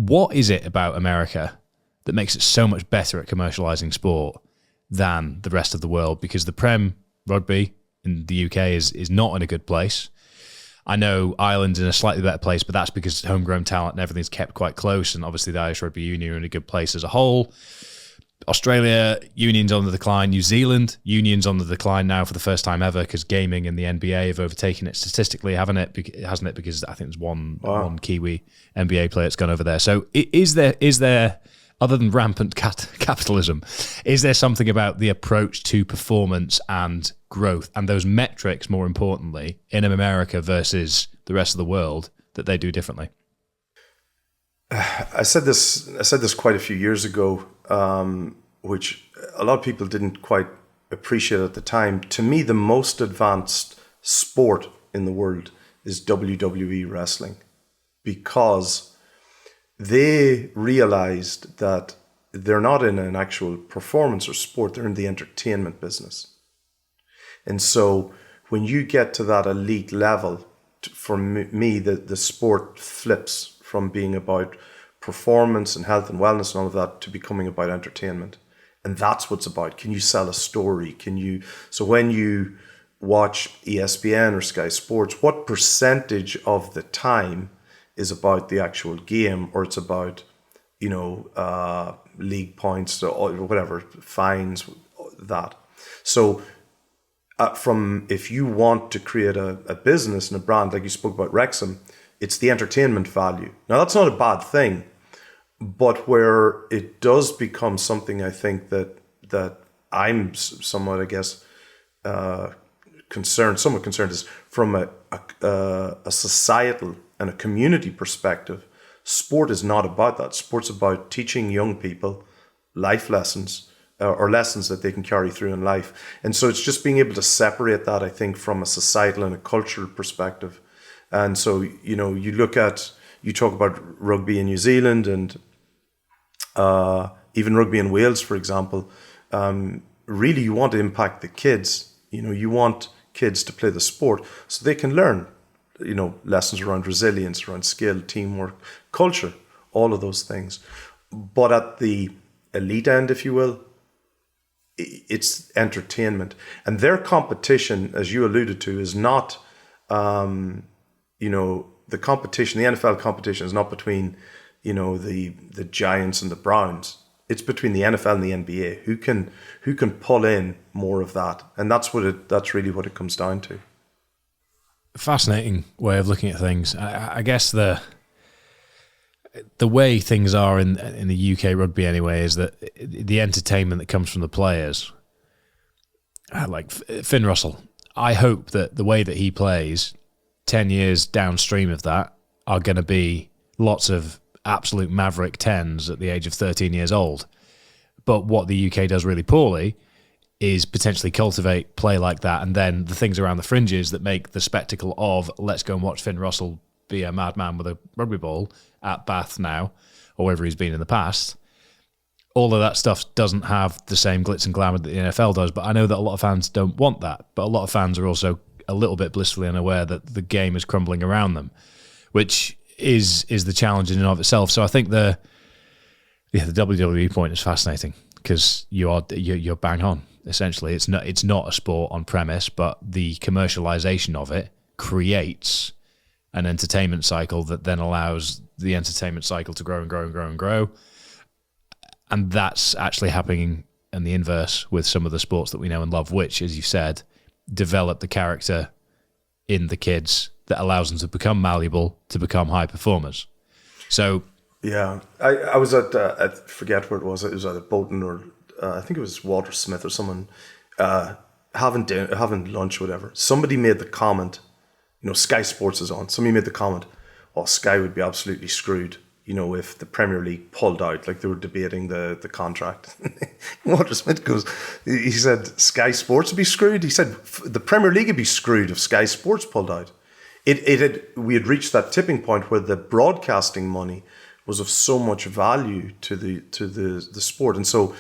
What is it about America that makes it so much better at commercializing sport than the rest of the world? Because the Prem rugby in the UK is not in a good place. I know Ireland's in a slightly better place, but that's because homegrown talent and everything's kept quite close, and obviously the Irish Rugby Union are in a good place as a whole. Australia, union's on the decline. New Zealand, union's on the decline now for the first time ever because gaming and the NBA have overtaken it statistically, hasn't it? Because I think there's one Kiwi NBA player that's gone over there. So is there, other than rampant capitalism, is there something about the approach to performance and growth and those metrics, more importantly, in America versus the rest of the world that they do differently? I said this quite a few years ago, which a lot of people didn't quite appreciate at the time. To me, the most advanced sport in the world is WWE wrestling, because they realized that they're not in an actual performance or sport, they're in the entertainment business. And so when you get to that elite level, for me, the sport flips from being about performance and health and wellness and all of that to becoming about entertainment. And that's what's about. Can you sell a story? So when you watch ESPN or Sky Sports, what percentage of the time is about the actual game, or it's about, league points or whatever, fines, that. So if you want to create a business and a brand, like you spoke about Wrexham, it's the entertainment value. Now, that's not a bad thing, but where it does become something, I think that I'm somewhat, I guess, somewhat concerned, is from a societal and a community perspective. Sport is not about that. Sport's about teaching young people life lessons, or lessons that they can carry through in life. And so it's just being able to separate that, I think, from a societal and a cultural perspective. And so, you talk about rugby in New Zealand and even rugby in Wales, for example. Really, you want to impact the kids. You want kids to play the sport so they can learn, lessons around resilience, around skill, teamwork, culture, all of those things. But at the elite end, if you will, it's entertainment. And their competition, as you alluded to, is not, the competition, the NFL competition is not between, the Giants and the Browns. It's between the NFL and the NBA. Who can pull in more of that? And that's really what it comes down to. Fascinating way of looking at things. I guess the way things are in the UK rugby anyway is that the entertainment that comes from the players, like Finn Russell, I hope that the way that he plays 10 years downstream of that are going to be lots of absolute maverick 10s at the age of 13 years old. But what the UK does really poorly is potentially cultivate play like that, and then the things around the fringes that make the spectacle of let's go and watch Finn Russell be a madman with a rugby ball at Bath now, or wherever he's been in the past. All of that stuff doesn't have the same glitz and glamour that the NFL does, but I know that a lot of fans don't want that. But a lot of fans are also a little bit blissfully unaware that the game is crumbling around them, which is the challenge in and of itself. So I think the WWE point is fascinating because you're bang on. Essentially, it's not a sport on premise, but the commercialization of it creates an entertainment cycle that then allows the entertainment cycle to grow and grow and grow and grow. And that's actually happening in the inverse with some of the sports that we know and love, which, as you said, develop the character in the kids that allows them to become malleable, to become high performers. So, yeah, I was at I forget where it was. It was either Bolton or I think it was Walter Smith or someone having lunch or whatever. Somebody made the comment, Sky Sports is on. Somebody made the comment, "Oh, Sky would be absolutely screwed, if the Premier League pulled out." Like they were debating the contract. Walter Smith he said, "Sky Sports would be screwed." He said, "The Premier League would be screwed if Sky Sports pulled out." We had reached that tipping point where the broadcasting money was of so much value to the sport, and so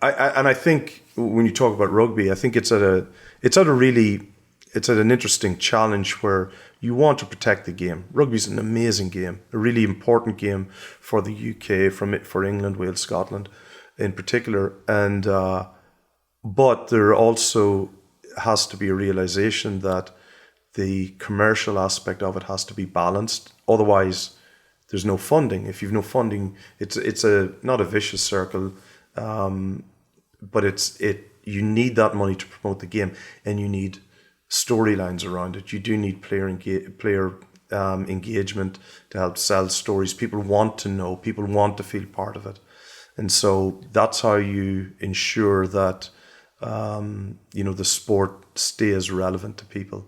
I think when you talk about rugby, I think it's at an interesting challenge where You want to protect the game. Rugby's an amazing game, a really important game for the UK, for England, Wales, Scotland in particular. And but there also has to be a realization that the commercial aspect of it has to be balanced. Otherwise, there's no funding. If you've no funding, it's a not a vicious circle, but you need that money to promote the game, and you need storylines around it. You do need player engagement to help sell stories. People want to know. People want to feel part of it, and so that's how you ensure that the sport stays relevant to people.